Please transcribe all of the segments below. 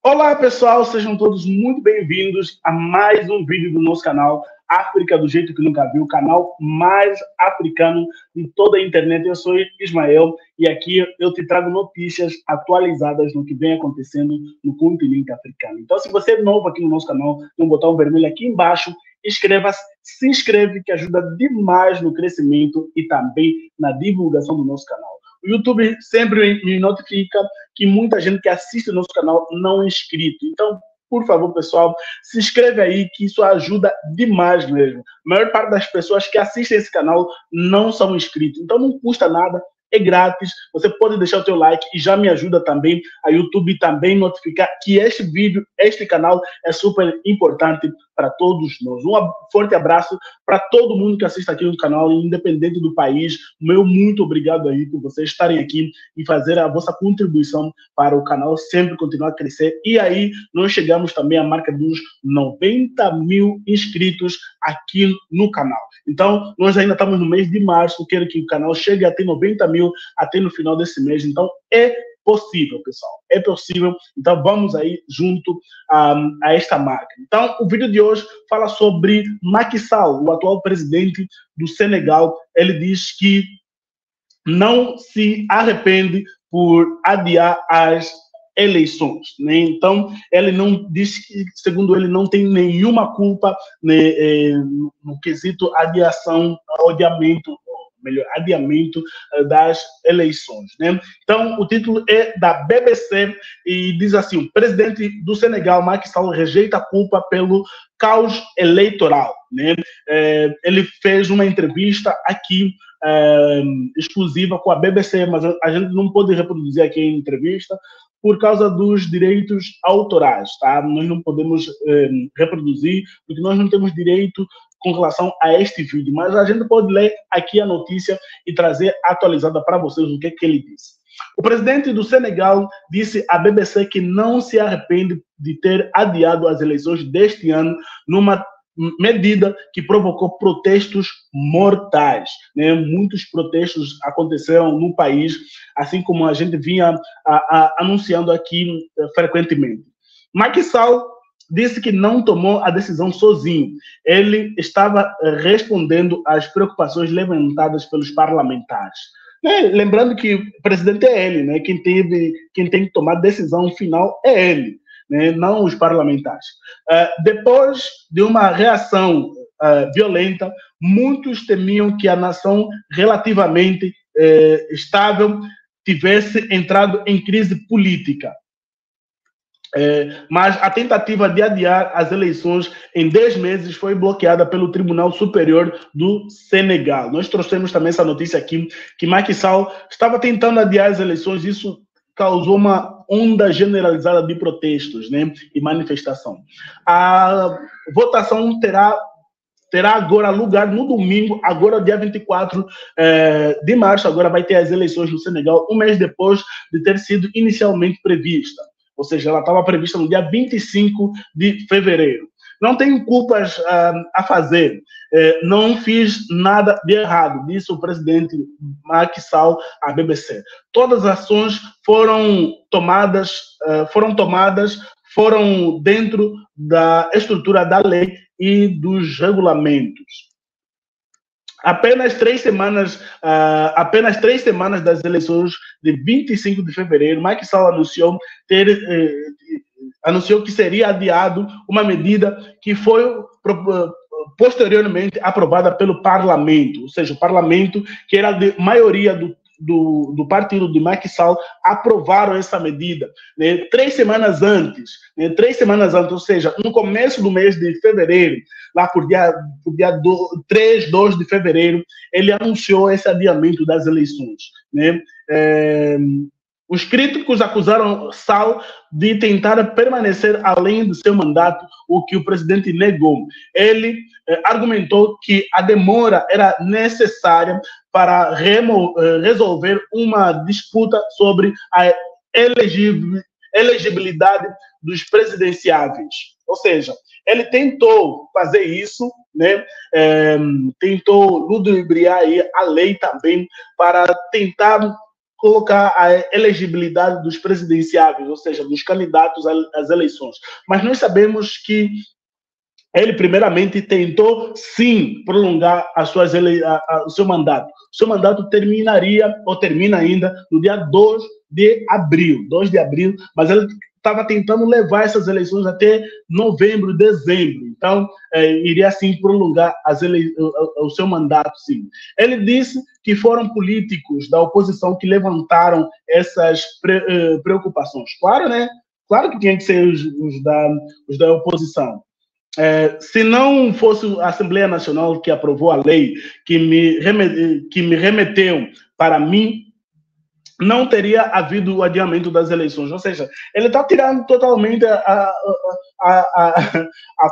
Olá pessoal, sejam todos muito bem-vindos a mais um vídeo do nosso canal África do Jeito que Nunca Viu, o canal mais africano de toda a internet. Eu sou Ismael e aqui eu te trago notícias atualizadas no que vem acontecendo no continente africano. Então, se você é novo aqui no nosso canal, tem um botão vermelho aqui embaixo, inscreva-se, se inscreve que ajuda demais no crescimento e também na divulgação do nosso canal. O YouTube sempre me notifica que muita gente que assiste o nosso canal não é inscrito. Então, por favor, pessoal, se inscreve aí, que isso ajuda demais mesmo. A maior parte das pessoas que assistem esse canal não são inscritos. Então, não custa nada, é grátis. Você pode deixar o teu like e já me ajuda também a YouTube também notificar que este vídeo, este canal é super importante para todos nós. Um forte abraço para todo mundo que assiste aqui no canal, independente do país. Meu muito obrigado aí por vocês estarem aqui e fazer a vossa contribuição para o canal sempre continuar a crescer. E aí nós chegamos também à marca dos 90 mil inscritos aqui no canal. Então, nós ainda estamos no mês de março, quero que o canal chegue a ter 90 mil até no final desse mês. Então, é possível, pessoal. É possível. Então, vamos aí junto a esta marca. Então, o vídeo de hoje fala sobre Macky Sall, o atual presidente do Senegal. Ele diz que não se arrepende por adiar as eleições, né? Então, ele não diz que, segundo ele, não tem nenhuma culpa, né, no quesito adiamento das eleições, né? Então, o título é da BBC e diz assim: o presidente do Senegal, Macky Sall, rejeita a culpa pelo caos eleitoral, né? Ele fez uma entrevista aqui exclusiva com a BBC, mas a gente não pode reproduzir aqui a entrevista por causa dos direitos autorais, tá? Nós não podemos reproduzir, porque nós não temos direito com relação a este vídeo, mas a gente pode ler aqui a notícia e trazer atualizada para vocês o que ele disse. O presidente do Senegal disse à BBC que não se arrepende de ter adiado as eleições deste ano numa medida que provocou protestos mortais, né? Muitos protestos aconteceram no país, assim como a gente vinha anunciando aqui frequentemente. Macky Sall disse que não tomou a decisão sozinho. Ele estava respondendo às preocupações levantadas pelos parlamentares. Lembrando que o presidente é ele, né? Quem tem que tomar a decisão final é ele, né? Não os parlamentares. Depois de uma reação violenta, muitos temiam que a nação relativamente estável tivesse entrado em crise política. Mas a tentativa de adiar as eleições em 10 meses foi bloqueada pelo Tribunal Superior do Senegal. Nós trouxemos também essa notícia aqui, que Macky Sall estava tentando adiar as eleições. Isso causou uma onda generalizada de protestos, né, e manifestação. A votação terá agora lugar no domingo, agora dia 24 de março, agora vai ter as eleições no Senegal, um mês depois de ter sido inicialmente prevista. Ou seja, ela estava prevista no dia 25 de fevereiro. Não tenho culpas a fazer, não fiz nada de errado, disse o presidente Macky Sall à BBC. Todas as ações foram tomadas dentro da estrutura da lei e dos regulamentos. Apenas 3 semanas das eleições de 25 de fevereiro, Macky Sall anunciou que seria adiado uma medida que foi posteriormente aprovada pelo parlamento, ou seja, o parlamento, que era de maioria do partido de Macky Sall, aprovaram essa medida, né? 3 semanas antes, ou seja, no começo do mês de fevereiro, lá por dia 2 de fevereiro, ele anunciou esse adiamento das eleições, né? Os críticos acusaram Sall de tentar permanecer além do seu mandato, o que o presidente negou. Ele argumentou que a demora era necessária para resolver uma disputa sobre a elegibilidade dos presidenciáveis. Ou seja, ele tentou fazer isso, né? Tentou ludibriar a lei também para tentar colocar a elegibilidade dos presidenciáveis, ou seja, dos candidatos às eleições. Mas nós sabemos que ele, primeiramente, tentou, sim, prolongar o seu mandato. O seu mandato terminaria, ou termina ainda, no dia 2 de abril. 2 de abril, mas ele estava tentando levar essas eleições até novembro, dezembro. Então, iria, sim, prolongar o seu mandato, sim. Ele disse que foram políticos da oposição que levantaram essas preocupações. Claro, né? Claro que tinha que ser os da oposição. Se não fosse a Assembleia Nacional que aprovou a lei que me remeteu para mim, não teria havido o adiamento das eleições. Ou seja, ele está tirando totalmente a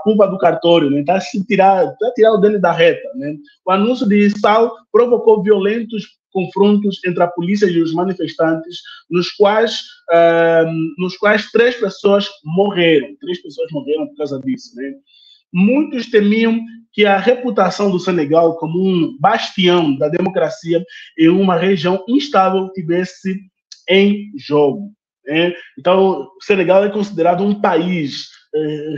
culpa do cartório, né? Está tirando dele da reta. Né? O anúncio de Sal provocou violentos confrontos entre a polícia e os manifestantes, nos quais 3 pessoas morreram. 3 pessoas morreram por causa disso. Né? Muitos temiam que a reputação do Senegal como um bastião da democracia em uma região instável tivesse em jogo. Né? Então, o Senegal é considerado um país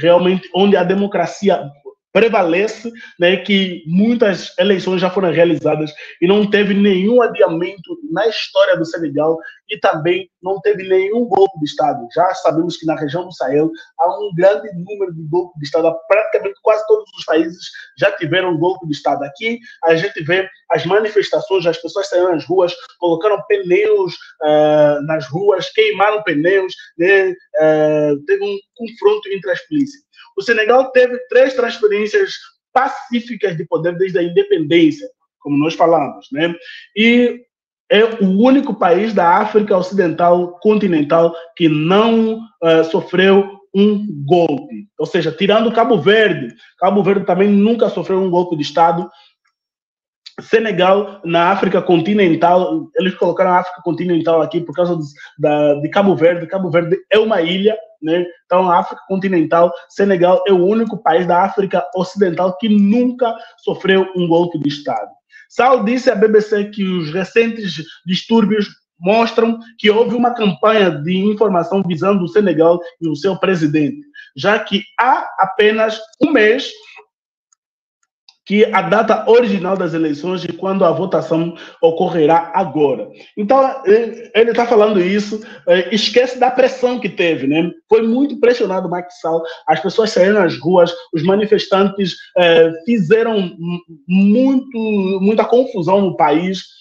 realmente onde a democracia prevalece, né, que muitas eleições já foram realizadas e não teve nenhum adiamento na história do Senegal e também não teve nenhum golpe de Estado. Já sabemos que na região do Sahel há um grande número de golpes de Estado. Praticamente quase todos os países já tiveram golpe de Estado. Aqui a gente vê as manifestações, as pessoas saíram nas ruas, colocaram pneus nas ruas, queimaram pneus, né, teve um confronto entre as polícias. O Senegal teve 3 transferências pacíficas de poder desde a independência, como nós falamos, né? E é o único país da África Ocidental continental que não sofreu um golpe. Ou seja, tirando Cabo Verde também nunca sofreu um golpe de Estado. Senegal, na África continental, eles colocaram a África continental aqui por causa de Cabo Verde. Cabo Verde é uma ilha, né? Então, a África continental, Senegal é o único país da África ocidental que nunca sofreu um golpe de Estado. Sal disse à BBC que os recentes distúrbios mostram que houve uma campanha de informação visando o Senegal e o seu presidente, já que há apenas um mês que a data original das eleições e quando a votação ocorrerá agora. Então, ele está falando isso, esquece da pressão que teve, né? Foi muito pressionado o Macky Sall, as pessoas saíram nas ruas, os manifestantes fizeram muita confusão no país.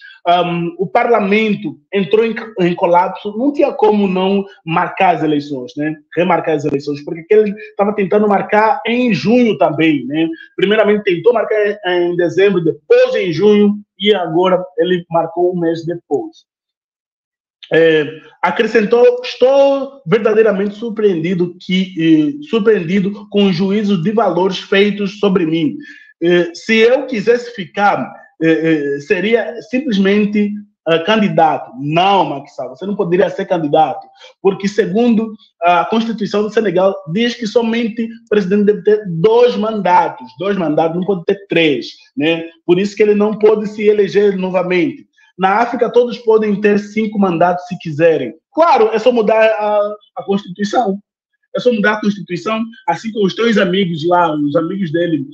O parlamento entrou em colapso, não tinha como não marcar as eleições, né? Remarcar as eleições, porque ele estava tentando marcar em junho também, né? Primeiramente tentou marcar em dezembro, depois em junho, e agora ele marcou um mês depois. Acrescentou: estou verdadeiramente surpreendido com os juízos de valores feitos sobre mim. Se eu quisesse ficar, seria simplesmente candidato. Não, Macky Sall, você não poderia ser candidato, porque segundo a Constituição do Senegal diz que somente o presidente deve ter 2 mandatos, não pode ter 3, né? Por isso que ele não pode se eleger novamente. Na África todos podem ter 5 mandatos se quiserem. Claro, é só mudar a Constituição. É só mudar a Constituição, assim como os teus amigos lá, os amigos dele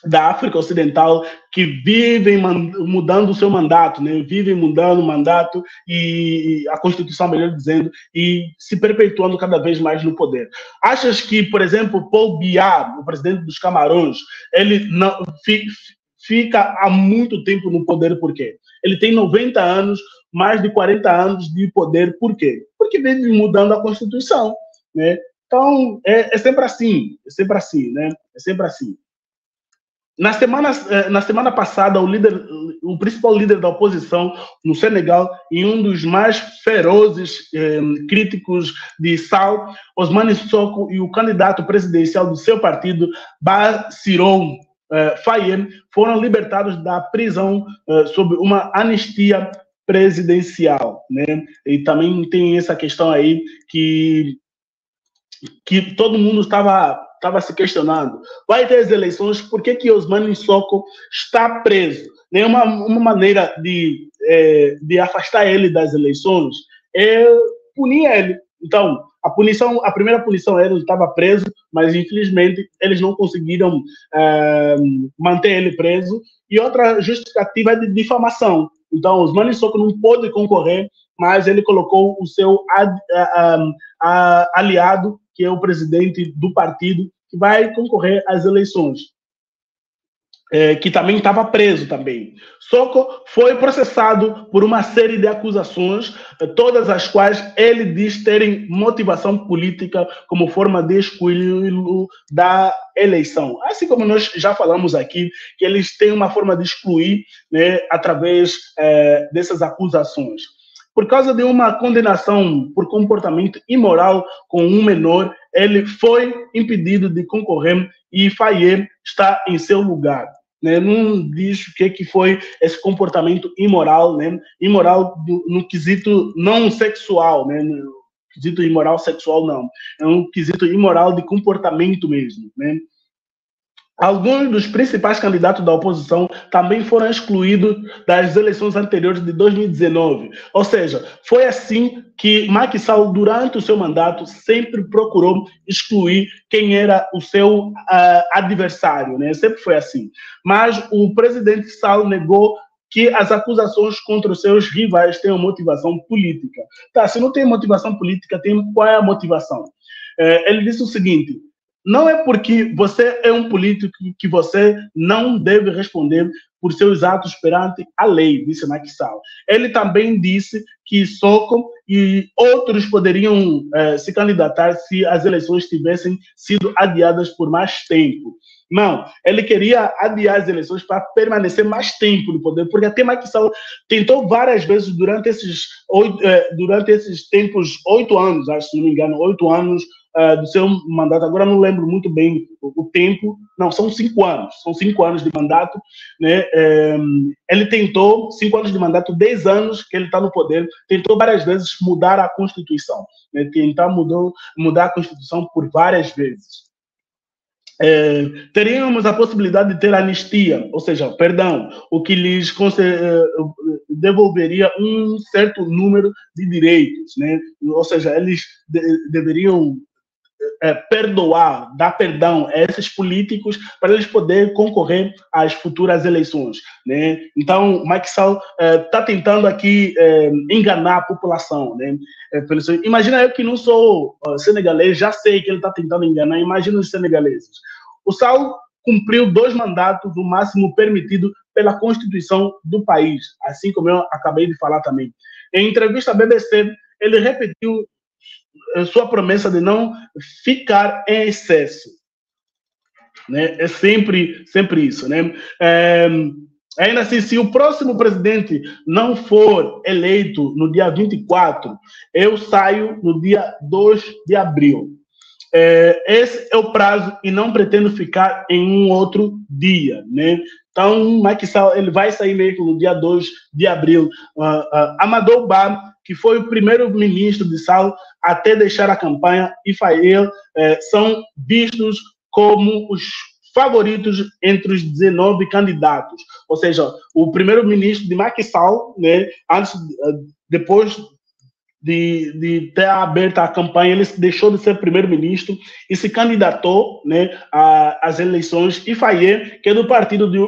da África Ocidental, que vivem mudando o seu mandato, né? Vivem mudando o mandato e a Constituição, melhor dizendo, e se perpetuando cada vez mais no poder. Achas que, por exemplo, Paul Biya, o presidente dos Camarões, ele não fica há muito tempo no poder? Por quê? Ele tem 90 anos, mais de 40 anos de poder. Por quê? Porque vive mudando a Constituição, né? Então, é sempre assim, né? É sempre assim. Na semana passada, o principal líder da oposição no Senegal e um dos mais ferozes críticos de Sall, Ousmane Sonko, e o candidato presidencial do seu partido, Bassirou Faye, foram libertados da prisão sob uma anistia presidencial, né? E também tem essa questão aí que todo mundo estava se questionando. Vai ter as eleições, por que Ousmane Sonko está preso? uma maneira de afastar ele das eleições é punir ele. Então, a primeira punição era ele estava preso, mas infelizmente eles não conseguiram manter ele preso. E outra justificativa é de difamação. Então, os Osmani Soko não pôde concorrer, mas ele colocou o seu aliado, que é o presidente do partido, que vai concorrer às eleições, que também estava preso também. Soko foi processado por uma série de acusações, todas as quais ele diz terem motivação política como forma de excluí-lo da eleição. Assim como nós já falamos aqui, que eles têm uma forma de excluir, né, através dessas acusações. Por causa de uma condenação por comportamento imoral com um menor, ele foi impedido de concorrer e Faye está em seu lugar. Né? Não diz o que foi esse comportamento imoral, né? Imoral no quesito não sexual, né? No quesito imoral sexual, não. É um quesito imoral de comportamento mesmo, né? Alguns dos principais candidatos da oposição também foram excluídos das eleições anteriores de 2019. Ou seja, foi assim que Macky Sall, durante o seu mandato, sempre procurou excluir quem era o seu adversário, né? Sempre foi assim. Mas o presidente Sall negou que as acusações contra os seus rivais tenham motivação política. Tá, se não tem motivação política, qual é a motivação? Ele disse o seguinte: não é porque você é um político que você não deve responder por seus atos perante a lei, disse Macky Sall. Ele também disse que Soko e outros poderiam se candidatar se as eleições tivessem sido adiadas por mais tempo. Não, ele queria adiar as eleições para permanecer mais tempo no poder, porque até Macky Sall tentou várias vezes durante esses tempos, 8 anos, acho, se não me engano, 8 anos, do seu mandato. Agora não lembro muito bem o tempo. Não, são 5 anos. São 5 anos de mandato, né? Ele tentou 5 anos de mandato, 10 anos que ele está no poder, tentou várias vezes mudar a Constituição, né? Tentar mudar a Constituição por várias vezes. Teríamos a possibilidade de ter anistia, ou seja, perdão, o que lhes devolveria um certo número de direitos, né? Ou seja, eles deveriam dar perdão a esses políticos para eles poderem concorrer às futuras eleições, né? Então, Macky Sall está tentando aqui enganar a população, né? Imagina eu que não sou senegalês, já sei que ele está tentando enganar, imagina os senegaleses. O Sall cumpriu 2 mandatos, o máximo permitido pela Constituição do país, assim como eu acabei de falar também. Em entrevista à BBC, ele repetiu sua promessa de não ficar em excesso, né? É sempre isso, né? Ainda assim, se o próximo presidente não for eleito no dia 24, eu saio no dia 2 de abril. Esse é o prazo e não pretendo ficar em um outro dia, né? Então, Macky Sall, ele vai sair mesmo no dia 2 de abril. Amadou Ba, que foi o primeiro-ministro de Sall até deixar a campanha, e Faye são vistos como os favoritos entre os 19 candidatos. Ou seja, o primeiro-ministro de Macky Sall, né, depois de ter aberto a campanha, ele deixou de ser primeiro-ministro e se candidatou, né, às eleições. E Faye, que é do partido de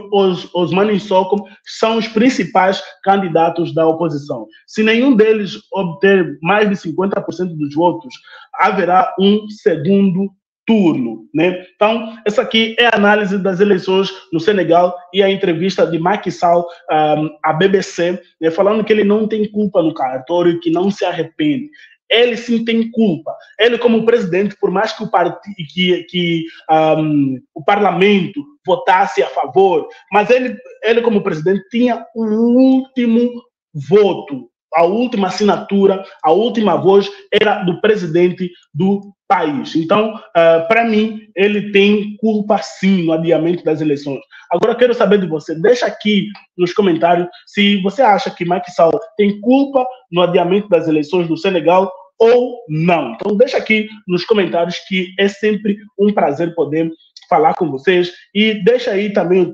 Osmani Soko, são os principais candidatos da oposição. Se nenhum deles obter mais de 50% dos votos, haverá um segundo turno, né? Então, essa aqui é a análise das eleições no Senegal e a entrevista de Macky Sall à BBC, né, falando que ele não tem culpa no cartório, que não se arrepende. Ele sim tem culpa. Ele, como presidente, por mais que o parlamento votasse a favor, mas ele como presidente, tinha o último voto, a última assinatura, a última voz era do presidente do país. Então, para mim, ele tem culpa sim no adiamento das eleições. Agora, eu quero saber de você. Deixa aqui nos comentários se você acha que Macky Sall tem culpa no adiamento das eleições do Senegal ou não. Então, deixa aqui nos comentários, que é sempre um prazer poder falar com vocês. E deixa aí também o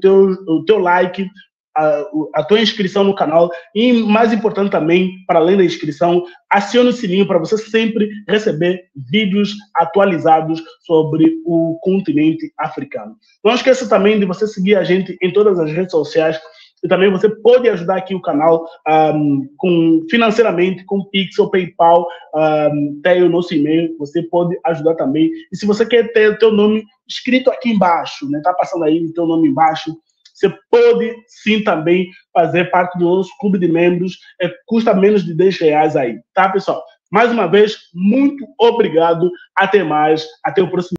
teu like, a tua inscrição no canal e, mais importante também, para além da inscrição, acione o sininho para você sempre receber vídeos atualizados sobre o continente africano. Não esqueça também de você seguir a gente em todas as redes sociais e também você pode ajudar aqui o canal financeiramente, com Pix ou PayPal, tem o nosso e-mail, você pode ajudar também. E se você quer ter o teu nome escrito aqui embaixo, né, tá passando aí o teu nome embaixo, você pode sim também fazer parte do nosso clube de membros, custa menos de R$10 aí, tá, pessoal? Mais uma vez, muito obrigado, até mais, até o próximo